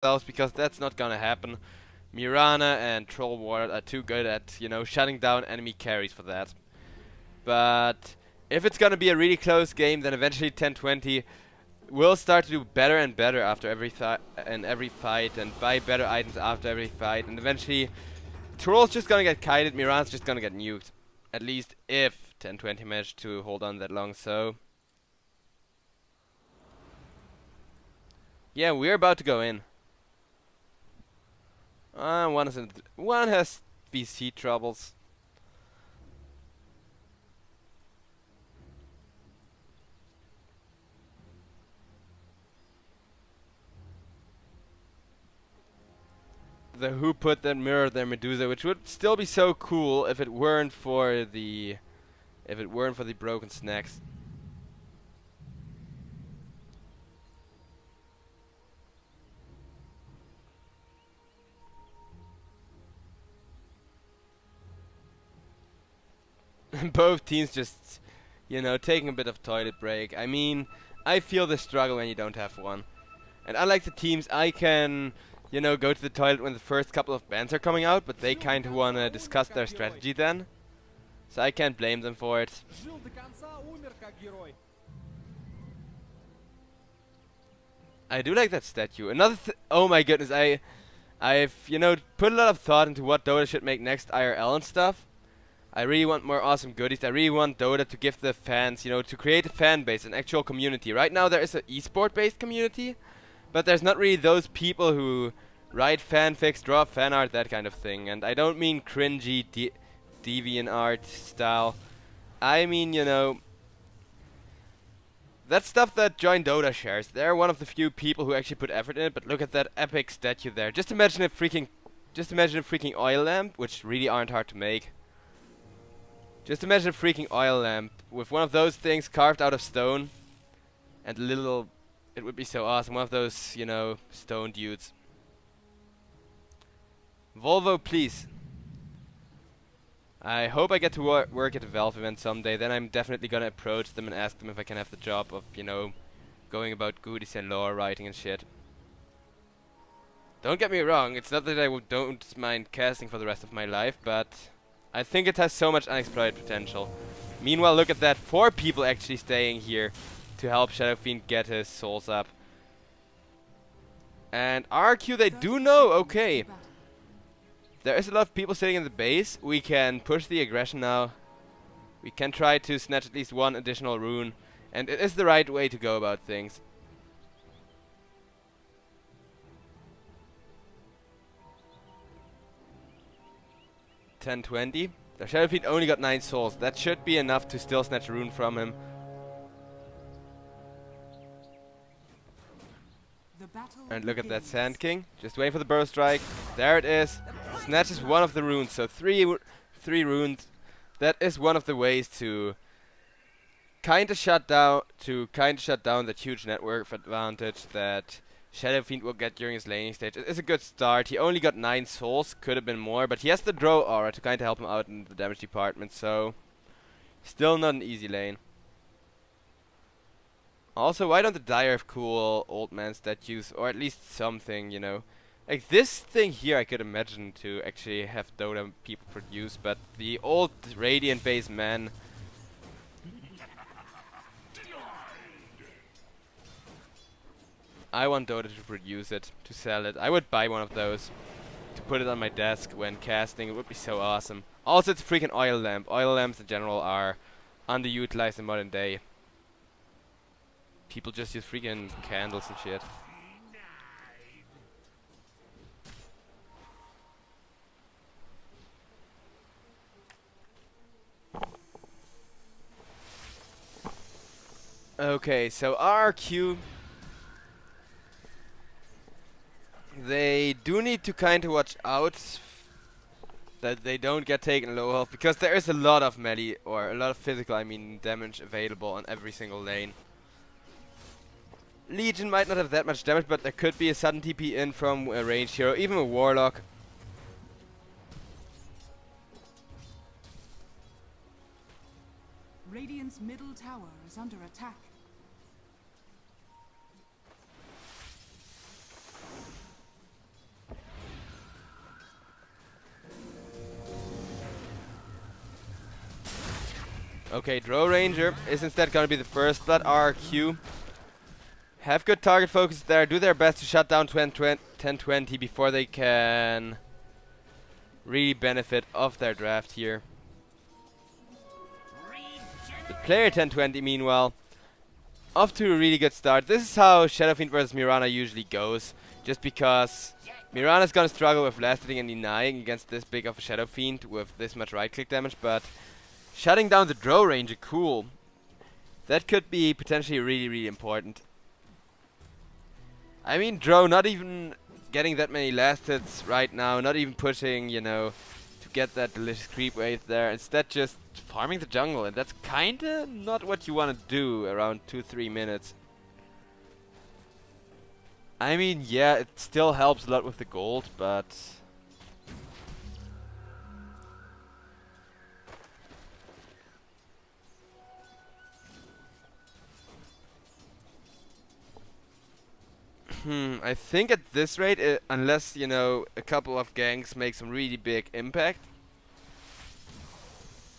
themselves because that's not gonna happen. Mirana and Troll Warlord are too good at, you know, shutting down enemy carries for that. But if it's gonna be a really close game, then eventually 10-20 will start to do better and better after every fight and buy better items after every fight, and eventually Troll's just gonna get kited, Mirana's just gonna get nuked. At least if 10-20 managed to hold on that long, so yeah, we're about to go in. One has VC troubles. The who put that mirror there, Medusa, which would still be so cool if it weren't for the broken snacks. Both teams just, you know, taking a bit of toilet break. I mean, I feel the struggle when you don't have one. And unlike the teams, I can, you know, go to the toilet when the first couple of bans are coming out, but they kind of want to discuss their strategy then. So I can't blame them for it. I do like that statue. Oh my goodness, I've, you know, put a lot of thought into what Dota should make next IRL and stuff. I really want more awesome goodies. I really want Dota to give the fans, you know, to create a fan base, an actual community. Right now there is an esport based community, but there's not really those people who write fanfics, draw fan art, that kind of thing. And I don't mean cringy deviant art style. I mean, you know, that's stuff that Join Dota shares. They're one of the few people who actually put effort in it, but look at that epic statue there. Just imagine a freaking oil lamp, which really aren't hard to make. Just imagine a freaking oil lamp with one of those things carved out of stone and a little... It would be so awesome. One of those, you know, stone dudes. Volvo, please. I hope I get to work at a Valve event someday. Then I'm definitely gonna approach them and ask them if I can have the job of, you know, going about goodies and lore writing and shit. Don't get me wrong, it's not that I don't mind casting for the rest of my life, but I think it has so much unexploited potential. Meanwhile, look at that, 4 people actually staying here to help Shadow Fiend get his souls up. And RQ, they do know, okay. There is a lot of people sitting in the base. We can push the aggression now. We can try to snatch at least one additional rune. And it is the right way to go about things. $10.20. The Shadow Fiend only got 9 souls. That should be enough to still snatch a rune from him. And look at that Sand King. Just wait for the Burrow Strike. There it is. Snatches one of the runes. So three runes. That is one of the ways to kind of shut down that huge network advantage that Shadow Fiend will get during his laning stage. It is a good start. He only got 9 souls. Could have been more, but he has the Drow Aura to kind of help him out in the damage department. So still not an easy lane. Also, why don't the Dire have cool old man statues, or at least something, you know? Like this thing here I could imagine to actually have Dota people produce, but the old Radiant based man... I want Dota to produce it, to sell it. I would buy one of those, to put it on my desk when casting. It would be so awesome. Also, it's a freaking oil lamp. Oil lamps in general are underutilized in modern day. People just use freaking candles and shit. Okay, so RQ, they do need to kind of watch out that they don't get taken low health, because there is a lot of melee, or a lot of physical, I mean, damage available on every single lane. Legion might not have that much damage, but there could be a sudden TP in from a ranged hero, even a Warlock. Radiant's middle tower is under attack. Okay, Drow Ranger is instead gonna be the first blood. RRQ have good target focus there. Do their best to shut down 1020 before they can really benefit off their draft here. The player 1020, meanwhile, off to a really good start. This is how Shadowfiend versus Mirana usually goes. Just because Mirana's gonna struggle with last hitting and denying against this big of a Shadowfiend with this much right click damage, but shutting down the Drow Ranger, cool. That could be potentially really, really important. I mean, Drow not even getting that many last hits right now, not even pushing, you know, to get that delicious creep wave there. Instead just farming the jungle, and that's kinda not what you wanna do around 2-3 minutes. I mean, yeah, it still helps a lot with the gold, but I think at this rate, unless, you know, a couple of ganks make some really big impact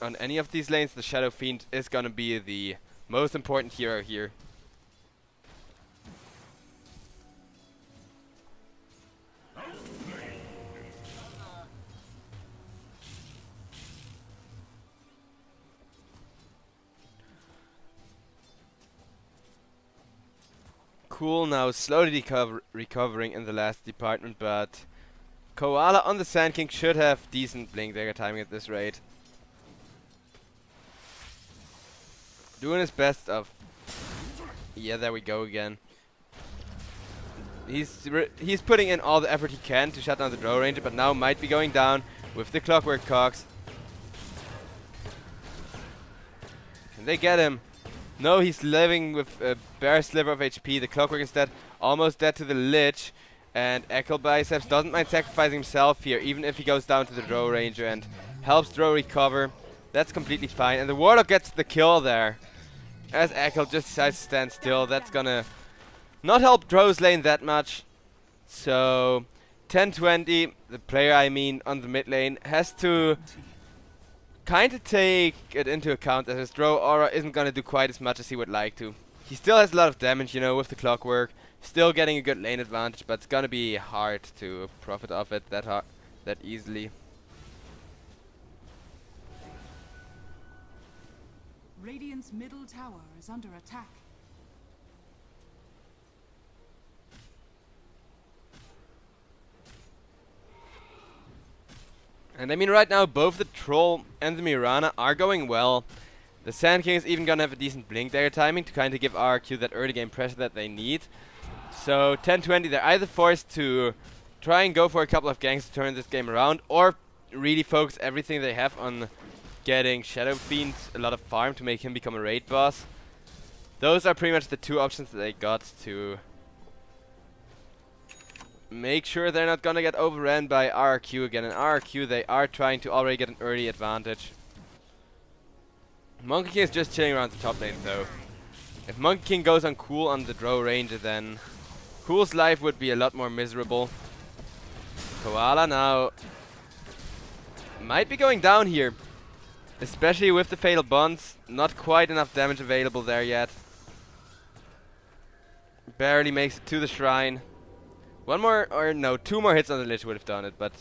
on any of these lanes, the Shadow Fiend is gonna be the most important hero here. Cool, now slowly recovering in the last department, but Koala on the Sand King should have decent blink dagger timing at this rate. Doing his best of... Yeah, there we go again. He's putting in all the effort he can to shut down the Drow Ranger, but now might be going down with the Clockwork Cogs. Can they get him? No, he's living with a bare sliver of HP. The Clockwork instead almost dead to the Lich. And Echo Biceps doesn't mind sacrificing himself here, even if he goes down to the Drow Ranger and helps Drow recover. That's completely fine. And the Warlock gets the kill there, as Echo just decides to stand still. That's gonna not help Drow's lane that much. So 1020, the player I mean on the mid lane, has to kind of take it into account that his Drow aura isn't gonna do quite as much as he would like to. He still has a lot of damage, you know, with the Clockwork, still getting a good lane advantage, but it's gonna be hard to profit off it that easily. Radiant's middle tower is under attack. And I mean, right now both the Troll and the Mirana are going well. The Sand King is even gonna have a decent blink dagger timing to kind of give RQ that early game pressure that they need. So 10-20, they're either forced to try and go for a couple of ganks to turn this game around, or really focus everything they have on getting Shadow Fiend a lot of farm to make him become a raid boss. Those are pretty much the two options that they got to make sure they're not gonna get overran by RRQ again. And RRQ, they are trying to already get an early advantage. Monkey King is just chilling around the top lane though. If Monkey King goes on Cool on the Drow Ranger, then Cool's life would be a lot more miserable. Koala now might be going down here, especially with the Fatal Bonds. Not quite enough damage available there yet. Barely makes it to the shrine. One more, or no, two more hits on the Lich would have done it, but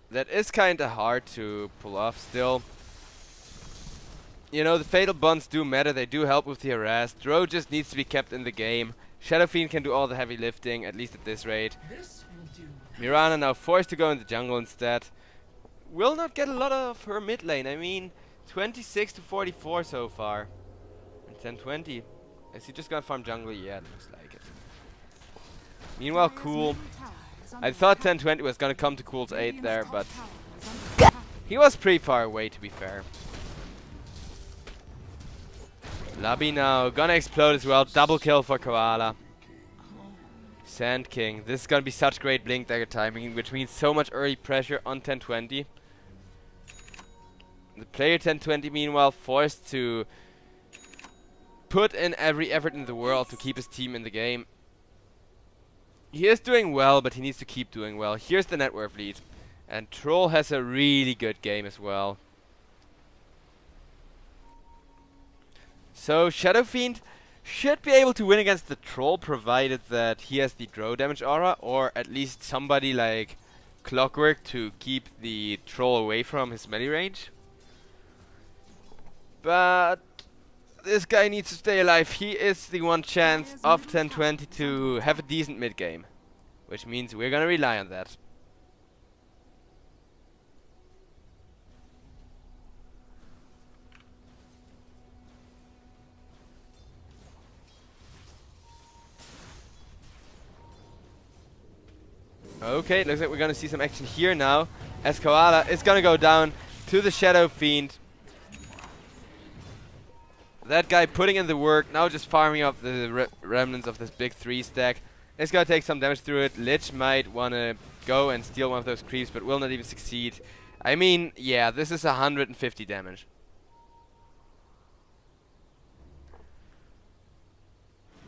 that is kinda hard to pull off still. You know, the Fatal Bonds do matter, they do help with the harass. Drow just needs to be kept in the game. Shadow Fiend can do all the heavy lifting, at least at this rate. Mirana now forced to go in the jungle instead. Will not get a lot of her mid lane. I mean, 26 to 44 so far. And 10-20. Is he just gonna farm jungle? Yeah, it looks like it. Meanwhile, Cool. I thought 10-20 was gonna come to Cool's aid there, but he was pretty far away, to be fair. Lobby now gonna explode as well. Double kill for Koala. Sand King. This is gonna be such great blink dagger timing, which means so much early pressure on 10-20. The player 10-20 meanwhile forced to put in every effort in the world to keep his team in the game. He is doing well, but he needs to keep doing well. Here's the net worth lead. And Troll has a really good game as well. So Shadow Fiend should be able to win against the Troll, provided that he has the draw damage aura, or at least somebody like Clockwork to keep the Troll away from his melee range. But this guy needs to stay alive. He is the one chance of 1020 to have a decent mid game, which means we're gonna rely on that. Okay, looks like we're gonna see some action here now, as Koala is gonna go down to the Shadow Fiend. That guy putting in the work, now just farming up the remnants of this big 3 stack. It's gonna take some damage through it. Lich might wanna go and steal one of those creeps, but will not even succeed. I mean, yeah, this is 150 damage.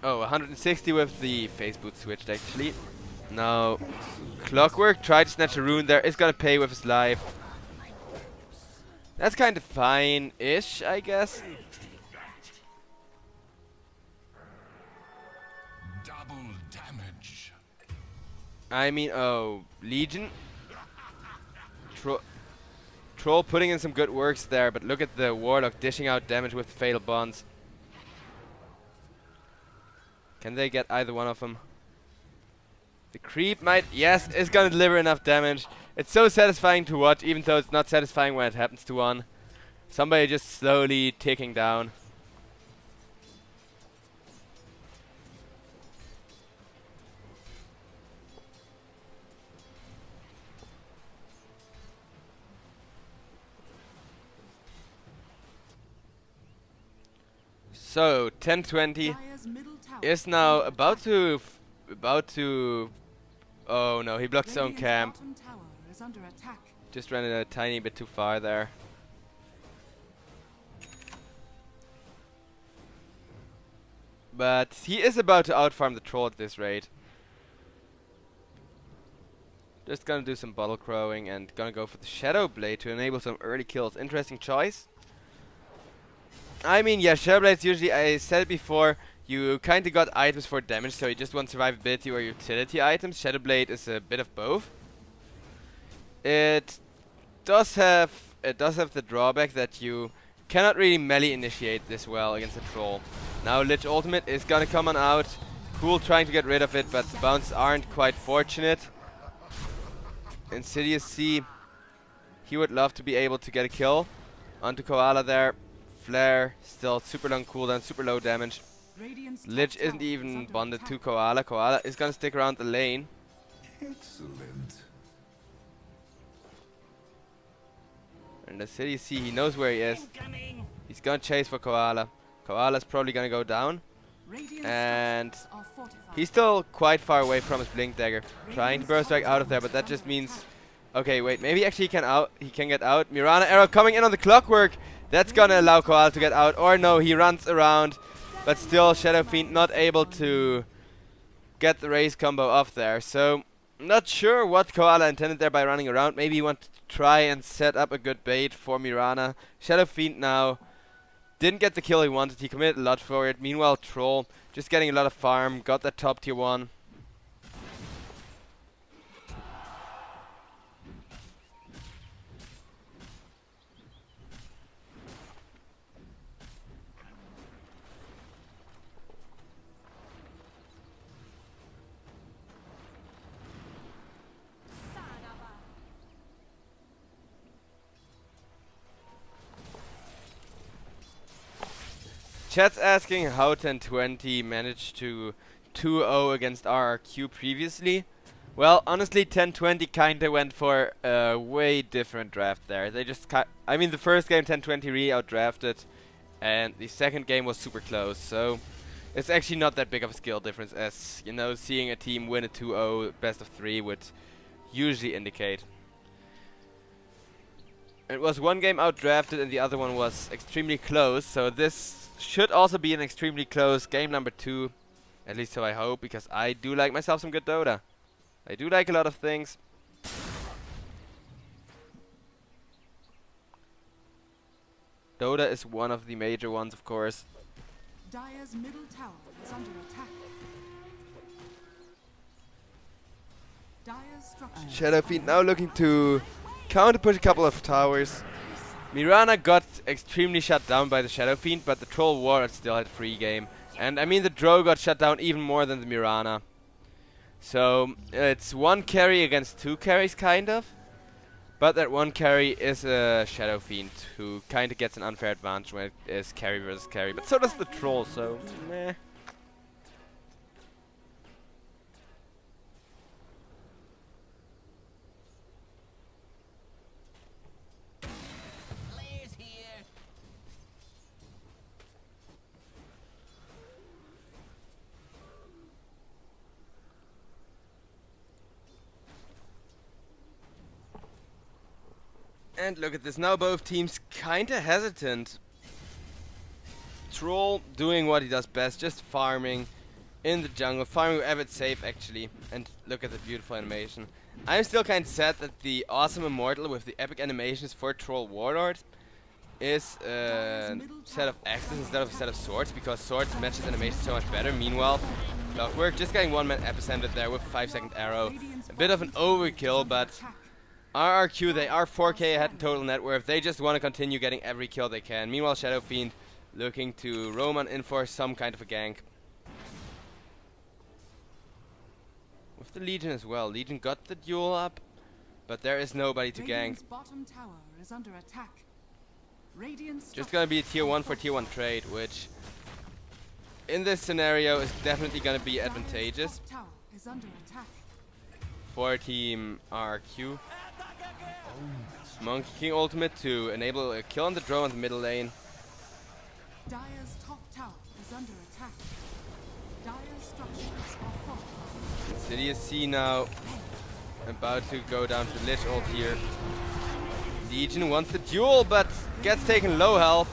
Oh, 160 with the face boot switched actually. Now, Clockwork tried to snatch a rune there. Is gonna pay with his life. That's kind of fine-ish, I guess. Double damage. I mean, oh, Legion. Troll putting in some good works there, but look at the Warlock dishing out damage with Fatal Bonds. Can they get either one of them? The creep might, yes, is gonna deliver enough damage. It's so satisfying to watch, even though it's not satisfying when it happens to one. Somebody just slowly ticking down. So 1020 is now about to. Oh no, he blocked his own camp. Just ran it a tiny bit too far there. But he is about to outfarm the Troll at this rate. Just gonna do some bottle crowing and gonna go for the Shadow Blade to enable some early kills. Interesting choice. I mean, yeah, Shadow Blades usually, I said it before, you kinda got items for damage, so you just want survivability or utility items. Shadow Blade is a bit of both. It does have the drawback that you cannot really melee initiate this well against a Troll. Now Lich ultimate is gonna come on out. Cool trying to get rid of it, but the bounces aren't quite fortunate. Insidious C, he would love to be able to get a kill onto Koala there. Flare, still super long cooldown, super low damage. Lich isn't even bonded to Koala. Koala is gonna stick around the lane. Excellent. And the City C, he knows where he is. He's gonna chase for Koala. Koala's probably gonna go down. And he's still quite far away from his Blink Dagger. Trying to burst strike out of there, but that just means... Okay, wait, maybe actually he can get out. Mirana arrow coming in on the Clockwork. That's gonna allow Koala to get out. Or no, he runs around. But still, Shadow Fiend not able to get the raise combo off there. So, not sure what Koala intended there by running around. Maybe he wanted to try and set up a good bait for Mirana. Shadow Fiend now didn't get the kill he wanted. He committed a lot for it. Meanwhile, Troll just getting a lot of farm. Got that top tier 1. Chat's asking how 1020 managed to 2-0 against RRQ previously. Well, honestly, 1020 kinda went for a way different draft there. They just I mean, the first game 1020 really outdrafted, and the second game was super close. So it's actually not that big of a skill difference, as you know, seeing a team win a 2-0 best of 3 would usually indicate. It was one game outdrafted and the other one was extremely close, so this should also be an extremely close game number 2. At least so I hope, because I do like myself some good Dota. I do like a lot of things. Dota is one of the major ones, of course. Dire's middle tower is under attack. Dire's structure. Shadow Fiend now looking to counter push a couple of towers. Mirana got extremely shut down by the Shadow Fiend, but the Troll Warlord still had free game. And I mean the Drow got shut down even more than the Mirana. So it's one carry against two carries kind of. But that one carry is a Shadow Fiend who kind of gets an unfair advantage when it is carry versus carry. But so does the Troll, so meh. And look at this, now both teams kinda hesitant. Troll doing what he does best, just farming in the jungle, farming wherever it's safe actually. And look at the beautiful animation. I'm still kinda sad that the awesome Immortal with the epic animations for Troll Warlord is a set of axes instead of a set of swords, because swords matches animation so much better. Meanwhile, Clockwork just getting one man epicentered there with a 5-second arrow. A bit of an overkill, but RRQ, they are 4k ahead in total net worth. They just want to continue getting every kill they can. Meanwhile, Shadow Fiend looking to Roman in for some kind of a gank. With the Legion as well. Legion got the duel up, but there is nobody to gank. Bottom tower is under attack. Just gonna be a tier 1 for tier 1 trade, which in this scenario is definitely gonna be advantageous for Team RQ. Monkey King ultimate to enable a kill on the drone in the middle lane. Dire's top tower is under attack. Dire's structures are fortified. City C now about to go down to Lich ult here. Legion wants the duel, but gets taken low health.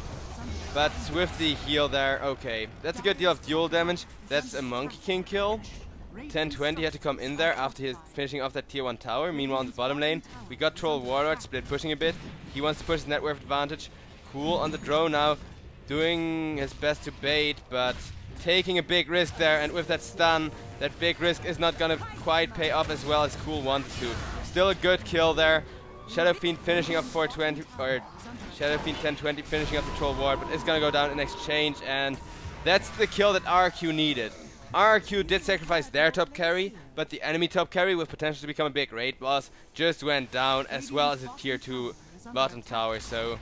But with the heal there, okay. That's a good deal of duel damage. That's a Monkey King kill. 10-20 had to come in there after he's finishing off that tier 1 tower. Meanwhile, in the bottom lane, we got Troll Warlord split pushing a bit. He wants to push his net worth advantage. Cool on the drone now, doing his best to bait, but taking a big risk there. And with that stun, that big risk is not gonna quite pay off as well as Cool wanted to. Still a good kill there. Shadow Fiend finishing up 420, or Shadow Fiend 10-20 finishing up the Troll Warlord, but it's gonna go down in exchange, and that's the kill that RQ needed. RQ did sacrifice their top carry, but the enemy top carry with potential to become a big raid boss just went down, as well as the tier 2 bottom tower. So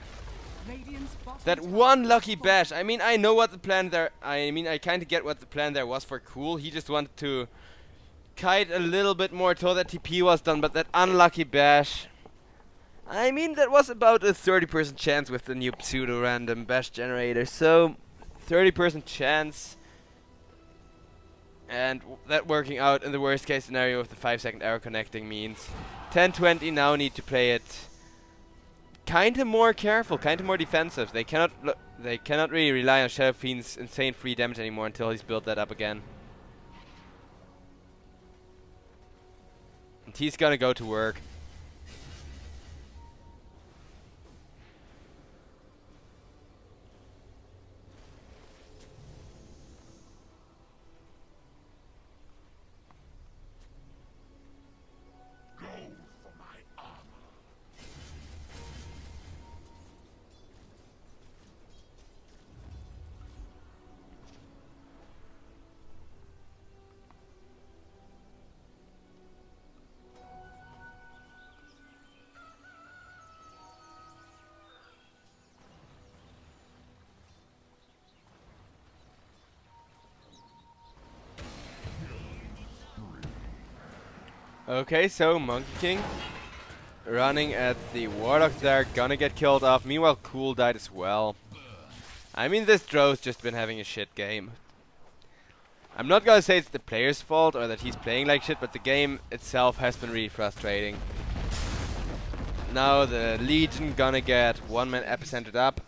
that one lucky bash, I mean, I know what the plan there, I mean, I kind of get what the plan there was for Cool. He just wanted to kite a little bit more till that TP was done, but that unlucky bash, I mean, that was about a 30% chance with the new pseudo-random bash generator. So 30% chance. And that working out in the worst case scenario with the 5-second arrow connecting means 10-20 now need to play it kinda more careful, kinda more defensive. They cannot really rely on Shadow Fiend's insane free damage anymore until he's built that up again. And he's gonna go to work. Okay, so Monkey King running at the Warlock there, gonna get killed off. Meanwhile, Cool died as well. I mean, this Drow's just been having a shit game. I'm not gonna say it's the player's fault or that he's playing like shit, but the game itself has been really frustrating. Now the Legion gonna get one man epicentered up.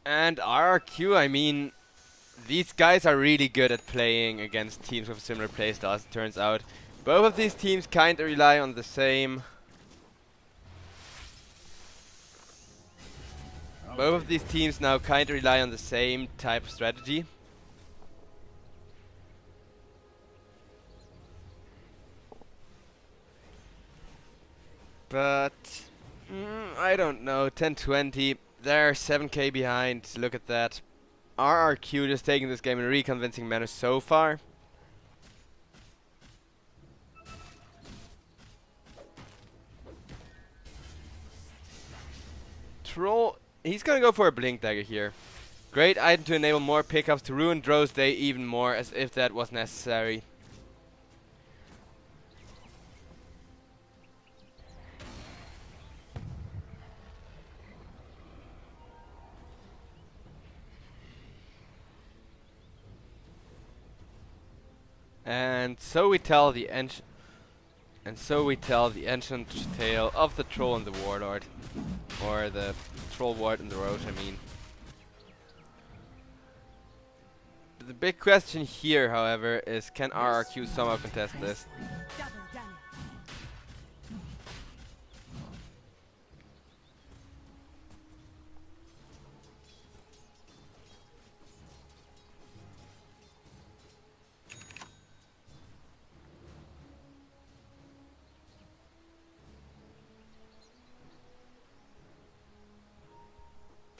And RRQ, I mean, these guys are really good at playing against teams with similar playstyles, it turns out. Both of these teams kinda rely on the same. Both of these teams now kinda rely on the same type of strategy. But I don't know. 10-20. They're 7k behind. Look at that. RRQ just taking this game in a really convincing manner so far. Troll, he's gonna go for a Blink Dagger here. Great item to enable more pickups to ruin Dro's day even more, as if that was necessary. And so we tell the ancient tale of the troll and the warlord, or the troll ward and the roach, I mean. The big question here, however, is can RRQ somehow contest this?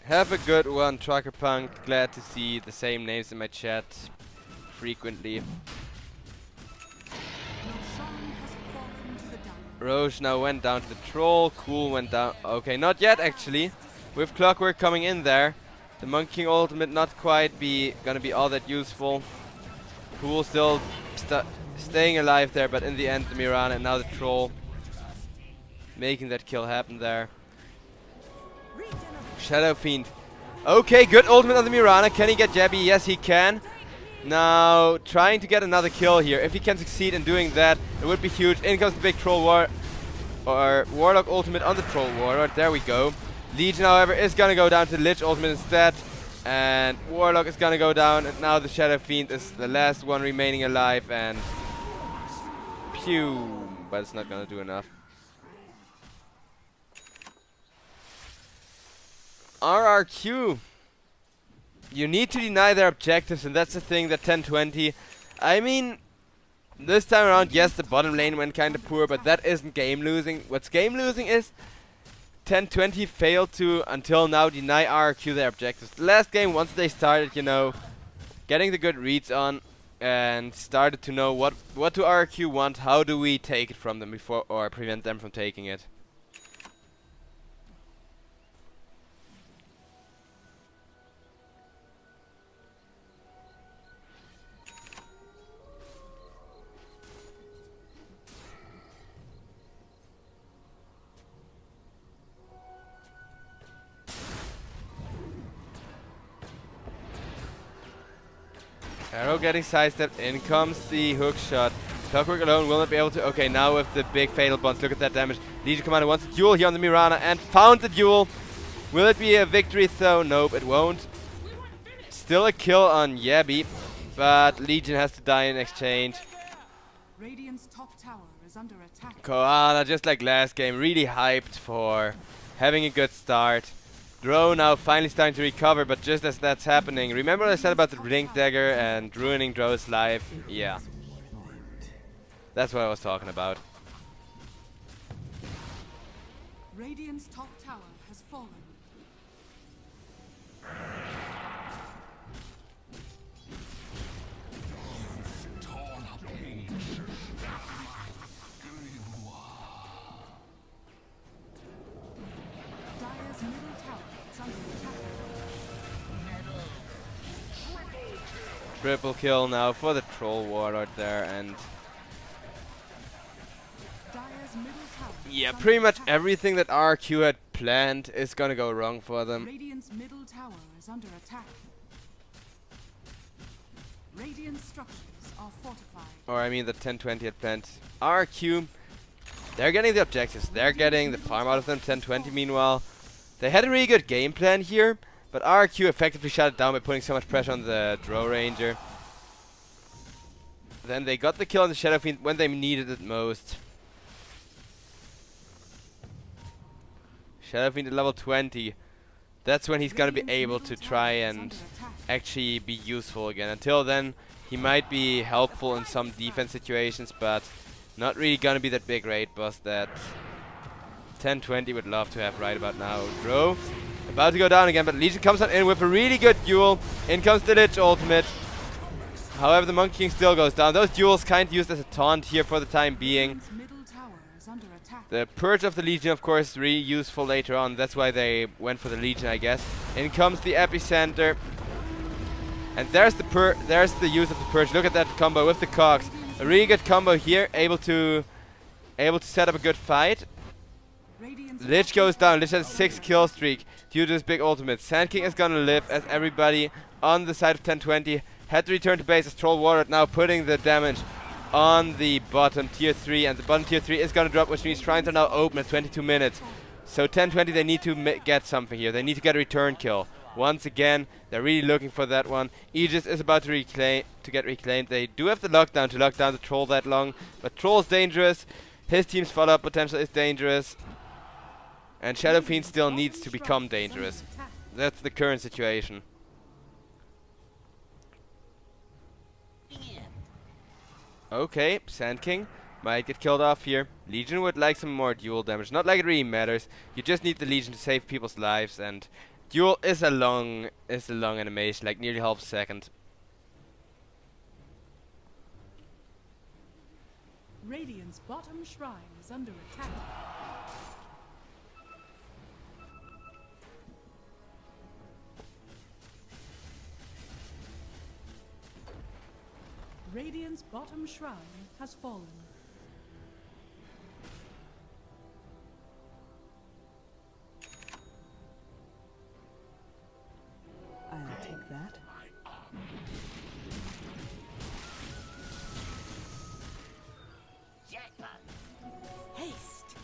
Have a good one, Trucker Punk. Glad to see the same names in my chat frequently. Roche now went down to the troll. Cool went down. Okay, not yet actually. With Clockwork coming in there, the Monkey King ultimate not quite gonna be all that useful. Cool still staying alive there, but in the end the Mirana and now the troll making that kill happen there. Shadow Fiend. Okay, good ultimate on the Mirana. Can he get Jabby? Yes, he can. Now, trying to get another kill here. If he can succeed in doing that, it would be huge. In comes the big Troll Warlock ultimate on the Troll Warlord. There we go. Legion, however, is gonna go down to the Lich ultimate instead. And Warlock is gonna go down. And now the Shadow Fiend is the last one remaining alive. And pew. But it's not gonna do enough. RRQ, you need to deny their objectives, and that's the thing that 10-20. I mean, this time around, yes, the bottom lane went kind of poor, but that isn't game losing. What's game losing is 10-20 failed to, until now, deny RRQ their objectives. The last game, once they started, you know, getting the good reads on, and started to know what do RRQ want, how do we take it from them before, or prevent them from taking it. Arrow getting sidestepped, in comes the hook shot. Clockwork alone will not be able to. Okay, now with the big fatal bonds, look at that damage. Legion Commander wants a duel here on the Mirana and found the duel. Will it be a victory though? Nope, it won't. Still a kill on Yabby, but Legion has to die in exchange. Radiant's top tower is under attack. Koala, just like last game, really hyped for having a good start. Dro now finally starting to recover, but just as that's happening, remember what I said about the Blink Dagger and ruining Dro's life? Yeah. That's what I was talking about. Radiant's top tower has fallen. Dire's middle tower is under attack. Triple kill now for the Troll Warlord there, and Dire's middle tower yeah, is under pretty much attack. everything that RQ had planned is gonna go wrong for them. Radiant's middle tower is under attack. Radiant structures are fortified. Or I mean the 10-20 had planned. RQ, they're getting the objectives. They're getting the farm out of them. 10-20 meanwhile. They had a really good game plan here, but RQ effectively shut it down by putting so much pressure on the Drow Ranger. then they got the kill on the Shadow Fiend when they needed it most. Shadow Fiend at level 20. That's when he's gonna be able to try and actually be useful again. Until then, he might be helpful in some defense situations, but not really gonna be that big raid boss that 1020 would love to have right about now. Drow about to go down again, but Legion comes on in with a really good duel. In comes the Lich ultimate. However, the Monkey King still goes down. Those duels kind of used as a taunt here for the time being. The Purge of the Legion, of course, really useful later on. That's why they went for the Legion, I guess. In comes the Epicenter. And there's the use of the Purge. Look at that combo with the cogs. A really good combo here, able to set up a good fight. Lich goes down. Lich has a 6 kill streak due to his big ultimate. Sand King is gonna live as everybody on the side of 1020 had to return to base as Troll Warlord now putting the damage on the bottom tier 3, and the bottom tier 3 is gonna drop, which means shrines are now open at 22 minutes. So 1020, they need to get something here. They need to get a return kill. Once again, they're really looking for that one. Aegis is about to get reclaimed. They do have the lockdown to lock down the Troll that long, but Troll's dangerous. His team's follow-up potential is dangerous. And Shadow Fiend still needs to become dangerous. That's the current situation. Okay, Sand King might get killed off here. Legion would like some more duel damage. Not like it really matters. You just need the Legion to save people's lives, and duel is a long animation, like nearly half a second. Radiant's bottom shrine is under attack. Radiant's bottom shrine has fallen. I'll take that. Haste.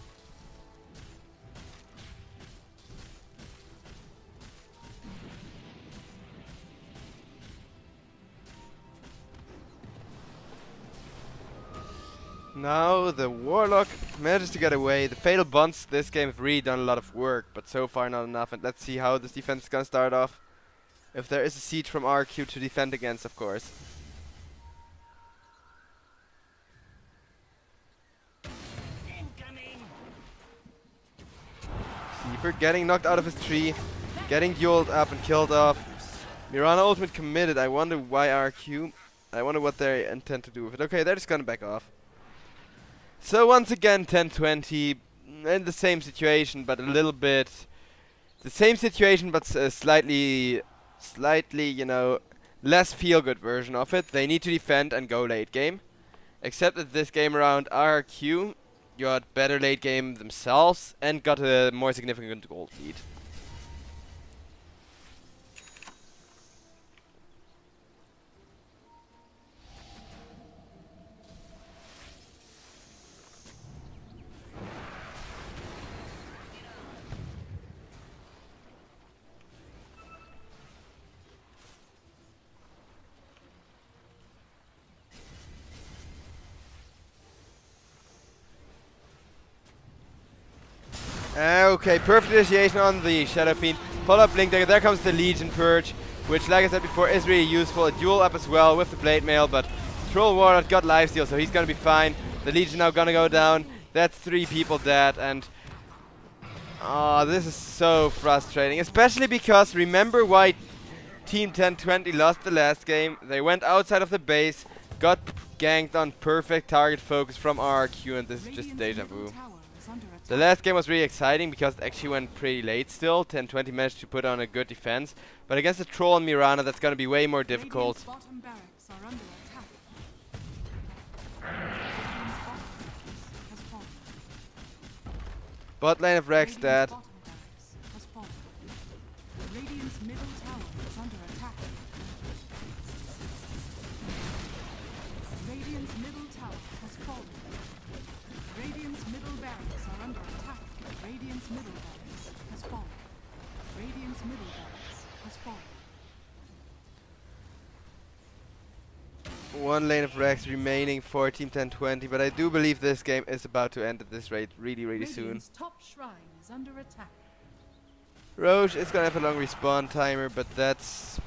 Now the Warlock manages to get away. The Fatal Bonds this game have really done a lot of work, but so far not enough. And let's see how this defense is gonna start off. If there is a siege from RQ to defend against, of course. Seifer getting knocked out of his tree, getting dueled up and killed off. Mirana ultimate committed. I wonder why RQ. I wonder what they intend to do with it. Okay, they're just gonna back off. So once again, 1020 in the same situation, but a little bit the same situation, but slightly, you know, less feel-good version of it. They need to defend and go late game. Except that this game around, RQ got better late game themselves and got a more significant gold lead. Okay, perfect initiation on the Shadow Fiend. Follow up Blink Dagger. There comes the Legion Purge, which, like I said before, is really useful. A duel up as well with the Blade Mail, but Troll Warlord got lifesteal, so he's gonna be fine. The Legion now gonna go down. That's 3 people dead, and this is so frustrating. Especially because remember why Team 1020 lost the last game. They went outside of the base, got ganked on perfect target focus from RQ, and this is just deja vu. The last game was really exciting because it actually went pretty late still. 1020 managed to put on a good defense. But against the Troll and Mirana, that's going to be way more difficult. Bot lane of Rex dead. one lane of Rex remaining for Team 1020, but I do believe this game is about to end at this rate really soon. Radiant's top shrine is under attack. Roche is gonna have a long respawn timer, but that's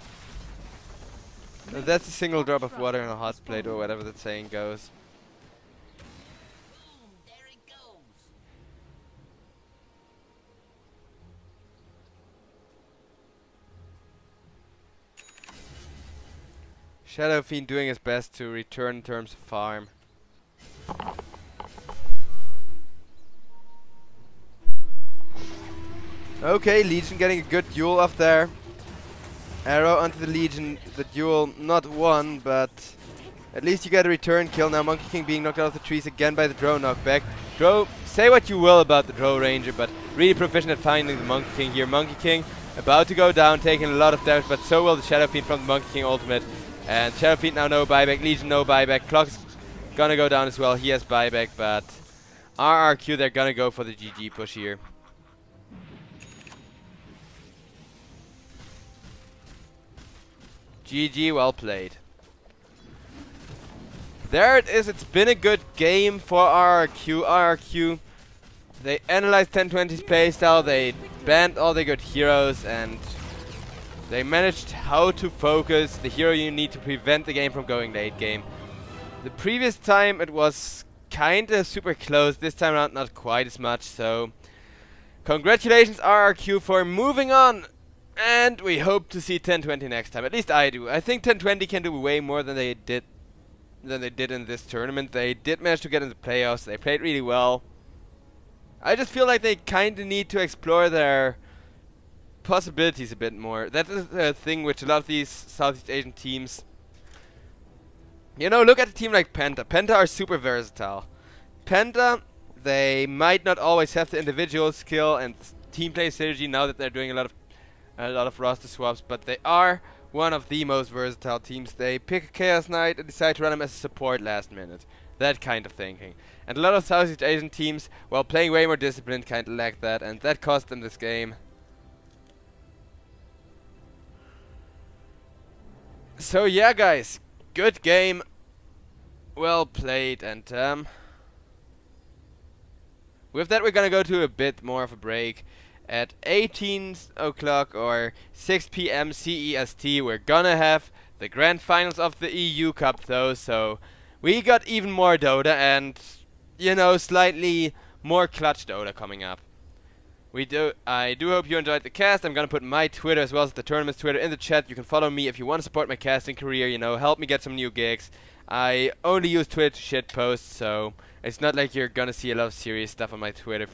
a single drop of water on a hot plate, or whatever that saying goes. Boom, there it goes. Shadow Fiend doing his best to return in terms of farm. Okay, Legion getting a good duel off there. Arrow onto the Legion, the duel not won, but at least you get a return kill. Now Monkey King being knocked out of the trees again by the Drow knockback. Drow, say what you will about the Drow Ranger, but really proficient at finding the Monkey King here. Monkey King about to go down, taking a lot of damage, but so will the Shadow Fiend from the Monkey King ultimate. And Shadow Fiend now no buyback, Legion no buyback, Clock's gonna go down as well, he has buyback, but RRQ, they're gonna go for the GG push here. GG, well played. There it is, it's been a good game for RRQ. RRQ, they analyzed 1020's playstyle, they banned all the good heroes, and they managed how to focus the hero you need to prevent the game from going late game. The previous time it was kinda super close, this time around not quite as much, so congratulations RRQ for moving on, and we hope to see 1020 next time. At least I do. I think 1020 can do way more than they did in this tournament. They did manage to get in the playoffs, they played really well. I just feel like they kinda need to explore their possibilities a bit more. That is a thing which a lot of these Southeast Asian teams, you know, look at a team like Penta. Penta are super versatile. Penta, they might not always have the individual skill and team play synergy now that they're doing a lot of roster swaps, but they are one of the most versatile teams. They pick a Chaos Knight and decide to run him as a support last minute. That kind of thinking. And a lot of Southeast Asian teams, while playing way more disciplined, kind of lack that, and that cost them this game. So yeah, guys, good game, well played, and with that we're gonna go to a bit more of a break. At 18 o'clock or 6 PM CEST we're gonna have the grand finals of the EU Cup though, so we got even more Dota and, you know, slightly more clutch Dota coming up. I do hope you enjoyed the cast. I'm gonna put my Twitter as well as the tournament's Twitter in the chat. You can follow me if you want to support my casting career, you know, help me get some new gigs. I only use Twitter to shit posts, so it's not like you're gonna see a lot of serious stuff on my Twitter